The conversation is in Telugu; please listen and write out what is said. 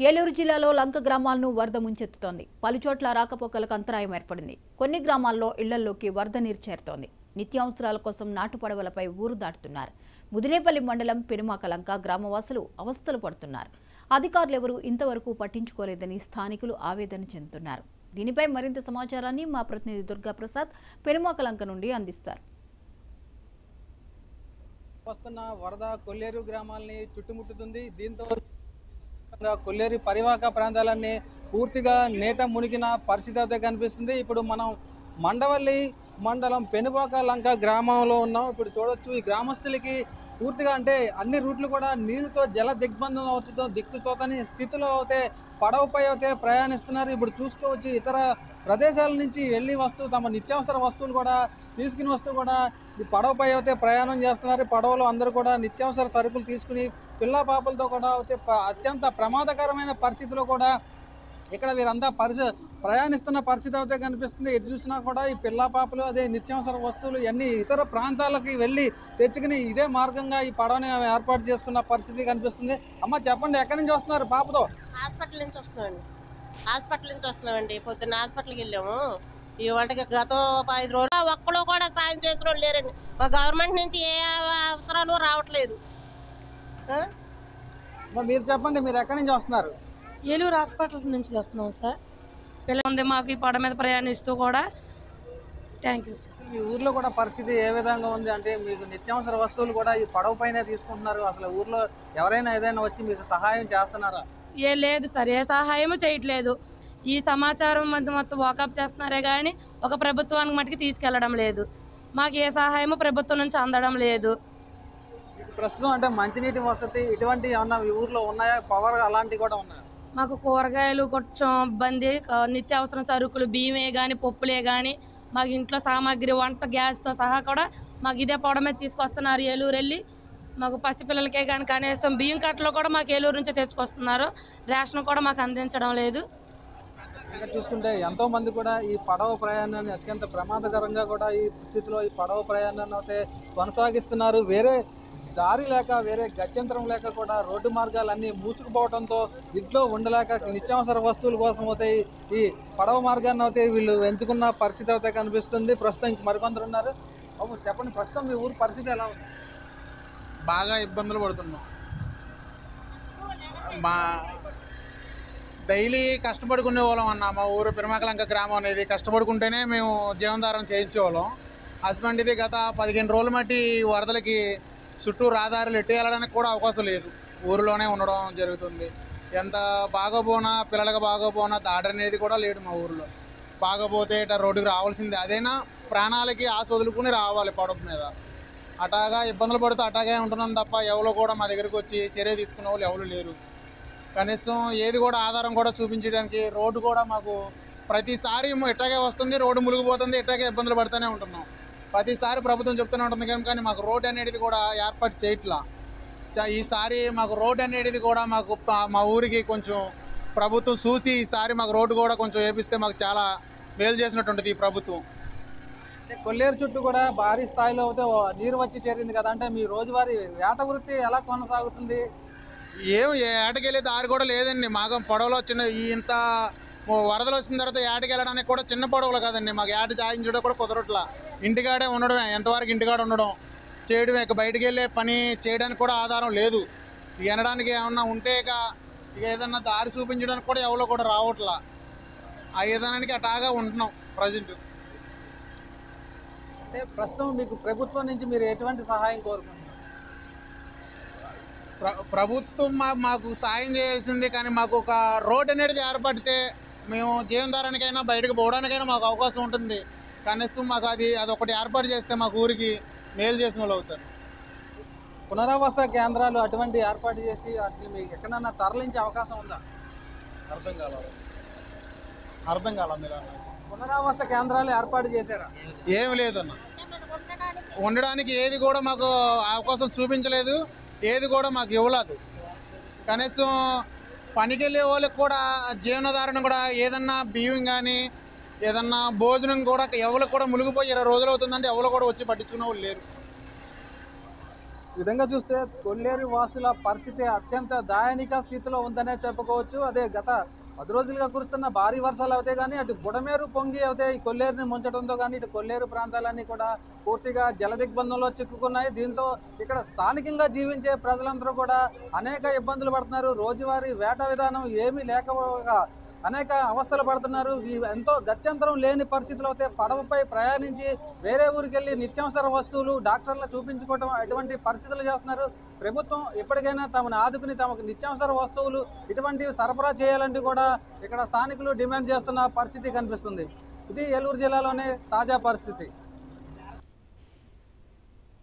ఏలూరు జిల్లాలో లంక గ్రామాలను వరద ముంచెత్తుతోంది. పలుచోట్ల రాకపోకలకు అంతరాయం ఏర్పడింది. కొన్ని గ్రామాల్లో ఇళ్లలోకి వరద నీరు చేరుతోంది. నిత్యావసరాల కోసం నాటు పడవలపై ఊరు దాటుతున్నారు. ముదినేపల్లి మండలం పెనుమాక లంక గ్రామవాసులు అవస్థలు పడుతున్నారు. అధికారులెవరూ ఇంతవరకు పట్టించుకోలేదని స్థానికులు ఆవేదన చెందుతున్నారు. దీనిపై మరింత సమాచారాన్ని మా ప్రతినిధి దుర్గాప్రసాద్ పెనుమాక లంక నుండి అందిస్తారు. వస్తున్న వరద కొల్లేరు గ్రామాలని చుట్టుముట్టుతుంది. దీంతో కొల్లేరు పరివాహక ప్రాంతాలన్నీ పూర్తిగా నీట మునిగిన పరిస్థితి అయితే కనిపిస్తుంది. ఇప్పుడు మనం మండవల్లి మండలం పెనుపాక లంక గ్రామంలో ఉన్నాం. ఇప్పుడు చూడొచ్చు, ఈ గ్రామస్తులకి పూర్తిగా అంటే అన్ని రూట్లు కూడా నీళ్ళతో జల దిగ్బంధం అవుతుందో దిక్కుతోతని స్థితిలో అయితే పడవపై అయితే ప్రయాణిస్తున్నారు. ఇప్పుడు చూసుకోవచ్చు, ఇతర ప్రదేశాల నుంచి వెళ్ళి వస్తూ తమ నిత్యావసర వస్తువులు కూడా తీసుకుని వస్తూ కూడా ఈ పడవపై అయితే ప్రయాణం చేస్తున్నారు. పడవలో అందరూ కూడా నిత్యావసర సరుకులు తీసుకుని పిల్ల పాపలతో కూడా అయితే అత్యంత ప్రమాదకరమైన పరిస్థితిలో కూడా ఇక్కడ వీరంతా ప్రయాణిస్తున్న పరిస్థితి అయితే కనిపిస్తుంది. ఎటు చూసినా కూడా ఈ పిల్ల పాపలు అదే నిత్యావసర వస్తువులు ఇవన్నీ ఇతర ప్రాంతాలకి వెళ్ళి తెచ్చుకుని ఇదే మార్గంగా ఈ పడవని ఏర్పాటు చేసుకున్న పరిస్థితి కనిపిస్తుంది. అమ్మ చెప్పండి, ఎక్కడి నుంచి వస్తున్నారు పాపతో? హాస్పిటల్ నుంచి వస్తున్నామండి. పొద్దున్న హాస్పిటల్కి వెళ్ళాము. ఈ వంటకి గతం 5 రోజులు ఒక్కలో కూడా సాయం చేసిన వాళ్ళు లేరండి. మా గవర్నమెంట్ నుంచి ఏ అవసరాలు రావట్లేదు. మీరు చెప్పండి, మీరు ఎక్కడి నుంచి వస్తున్నారు? ఏలూరు హాస్పిటల్ నుంచి వస్తున్నాం సార్. పిల్లలు ఉంది మాకు ఈ పడ మీద ప్రయాణిస్తూ కూడా. Thank you sir. మీ ఊర్లో కూడా పరిస్థితి ఏ విధంగా ఉంది? అంటే మీకు నిత్యావసర వస్తువులు కూడా ఈ పడవ పైన తీసుకుంటున్నారు. అసలు ఊర్లో ఎవరైనా ఏదైనా వచ్చి మీకు సహాయం చేస్తున్నారా? లేదు సార్, ఏ సహాయము చేయట్లేదు. ఈ సమాచారం మొత్తం వాకప్ చేస్తున్నారే కానీ ఒక ప్రభుత్వానికి మటుకు తీసుకెళ్లడం లేదు. మాకు ఏ సహాయము ప్రభుత్వం నుంచి అందడం లేదు. ప్రస్తుతం అంటే మంచినీటి వసతి ఇటువంటి ఏమన్నా ఈ ఊర్లో ఉన్నాయా? పవర్ అలాంటివి కూడా ఉన్నాయా? మాకు కూరగాయలు కొంచెం ఇబ్బంది. నిత్యావసర సరుకులు బియ్యమే కానీ పప్పులే కానీ మాకు ఇంట్లో సామాగ్రి వంట గ్యాస్తో సహా కూడా మాకు ఇదే పౌడ మీద తీసుకొస్తున్నారు. ఏలూరు వెళ్ళి మాకు పసిపిల్లలకే కానీ కనీసం బియ్యం కట్టలు కూడా మాకు ఏలూరు నుంచే తెచ్చుకొస్తున్నారు. రేషన్ కూడా మాకు అందించడం లేదు. ఇంకా చూసుకుంటే ఎంతో మంది కూడా ఈ పడవ ప్రయాణాన్ని అత్యంత ప్రమాదకరంగా కూడా ఈ స్థితిలో ఈ పడవ ప్రయాణాన్ని అయితే కొనసాగిస్తున్నారు. వేరే దారి లేక వేరే గత్యంతరం లేక కూడా రోడ్డు మార్గాలన్నీ మూసుకుపోవడంతో ఇంట్లో ఉండలేక నిత్యావసర వస్తువుల కోసం అయితే ఈ పడవ మార్గాన్ని అయితే వీళ్ళు ఎంచుకున్న పరిస్థితి అయితే కనిపిస్తుంది. ప్రస్తుతం ఇంక మరికొందరు ఉన్నారు. చెప్పండి, ప్రస్తుతం మీ ఊరు పరిస్థితి ఎలా ఉంది? బాగా ఇబ్బందులు పడుతున్నాం. మా డైలీ కష్టపడుకునే వాళ్ళం అన్న. మా ఊరు పెనుమాకలంక గ్రామం అనేది కష్టపడుకుంటేనే మేము జీవనాధారం చేయించేవాళ్ళం. హస్బెండ్ ఇది గత 15 రోజుల మట్టి వరదలకి చుట్టూ రహదారులు ఎట్టి వెళ్ళడానికి కూడా అవకాశం లేదు. ఊరిలోనే ఉండడం జరుగుతుంది. ఎంత బాగోపోనా పిల్లలకు బాగోపోనా దాడి అనేది కూడా లేడు మా ఊరిలో. బాగపోతే ఇట్లా రోడ్డుకి రావాల్సిందే. అదైనా ప్రాణాలకి ఆశ వదులుకుని రావాలి పడవ మీద. అటాగా ఇబ్బందులు పడుతూ అటాగే ఉంటున్నాం తప్ప ఎవరు కూడా మా దగ్గరికి వచ్చి చర్య తీసుకునే వాళ్ళు ఎవరు లేరు. కనీసం ఏది కూడా ఆధారం కూడా చూపించడానికి రోడ్డు కూడా మాకు ప్రతిసారి ఇట్టాగే వస్తుంది, రోడ్డు మునిగిపోతుంది, ఇట్టాగే ఇబ్బందులు పడుతూనే ఉంటున్నాం. ప్రతిసారి ప్రభుత్వం చెప్తూనే ఉంటుంది కానీ మాకు రోడ్డు అనేది కూడా ఏర్పాటు చేయట్లా. ఈసారి మాకు రోడ్డు అనేది కూడా మాకు మా ఊరికి కొంచెం ప్రభుత్వం చూసి ఈసారి మాకు రోడ్డు కూడా కొంచెం వేపిస్తే మాకు చాలా మేలు చేసినట్టుంటుంది ఈ ప్రభుత్వం. అంటే కొల్లేరు చుట్టూ కూడా భారీ స్థాయిలో అయితే నీరు వచ్చి చేరింది కదా. అంటే మీ రోజువారీ వేట వృత్తి ఎలా కొనసాగుతుంది? ఏటకెళ్ళే దారి కూడా లేదండి. మాకు పడవలో ఇంత వరదలు వచ్చిన తర్వాత ఏటకి వెళ్ళడానికి కూడా చిన్న పడవలు కదండి. మాకు ఏట చాయించడం కూడా కుదరట్లా. ఇంటికాడే ఉండడమే, ఎంతవరకు ఇంటికాడ ఉండడం చేయడమే. ఇక బయటికి వెళ్ళే పని చేయడానికి కూడా ఆధారం లేదు. వినడానికి ఏమన్నా ఉంటే ఇక ఏదన్నా దారి చూపించడానికి కూడా ఎవరో కూడా రావట్లా. ఆ విధానానికి అటాగా ఉంటున్నాం ప్రజెంట్. అంటే ప్రస్తుతం మీకు ప్రభుత్వం నుంచి మీరు ఎటువంటి సహాయం కోరుకుంటున్నారు? ప్రభుత్వం మాకు సాయం చేయాల్సింది, కానీ మాకు ఒక రోడ్ అనేది ఏర్పడితే మేము జీవనధారానికైనా బయటకు పోవడానికైనా మాకు అవకాశం ఉంటుంది. కనీసం మాకు అదొకటి ఏర్పాటు చేస్తే మాకు ఊరికి మేలు చేసిన వాళ్ళు అవుతారు. పునరావాస కేంద్రాలు అటువంటి ఏర్పాటు చేసి వాటిని మీకు ఎక్కడన్నా తరలించే అవకాశం ఉందా? అర్థం కాల మీరు పునరావాస కేంద్రాలు ఏర్పాటు చేశారా? ఏమి లేదన్న. ఉండడానికి ఏది కూడా మాకు అవకాశం చూపించలేదు, ఏది కూడా మాకు ఇవ్వలేదు. కనీసం పనికి వెళ్ళే వాళ్ళకి కూడా జీవనాధారణ కూడా ఏదన్నా బియ్యం కానీ ఏదన్నా భోజనం కూడా, ఎవరికి కూడా మునిగిపోయి 20 రోజులు అవుతుందంటే ఎవరు కూడా వచ్చి పట్టించుకునే వాళ్ళు లేరు. ఈ విధంగా చూస్తే కొల్లేరు వాసుల పరిస్థితి అత్యంత దయనీయ స్థితిలో ఉందనే చెప్పుకోవచ్చు. అదే గత 10 రోజులుగా కురుస్తున్న భారీ వర్షాలు అవుతే కానీ అటు బుడమేరు పొంగి అవుతే ఈ కొల్లేరుని ముంచడంతో కానీ ఇటు కొల్లేరు ప్రాంతాలన్నీ కూడా పూర్తిగా జల దిగ్బంధంలో చిక్కుకున్నాయి. దీంతో ఇక్కడ స్థానికంగా జీవించే ప్రజలందరూ కూడా అనేక ఇబ్బందులు పడుతున్నారు. రోజువారీ వేట విధానం ఏమీ లేకపోగా అనేక అవస్థలు పడుతున్నారు. ఈ ఎంతో గత్యంతరం లేని పరిస్థితులు అయితే పడవపై ప్రయాణించి వేరే ఊరికి వెళ్ళి నిత్యావసర వస్తువులు డాక్టర్లు చూపించుకోవడం అటువంటి పరిస్థితులు చేస్తున్నారు. ప్రభుత్వం ఎప్పటికైనా తమను ఆదుకుని తమకు నిత్యావసర వస్తువులు ఇటువంటివి సరఫరా చేయాలంటూ కూడా ఇక్కడ స్థానికులు డిమాండ్ చేస్తున్న పరిస్థితి కనిపిస్తుంది. ఇది ఏలూరు జిల్లాలోనే తాజా పరిస్థితి.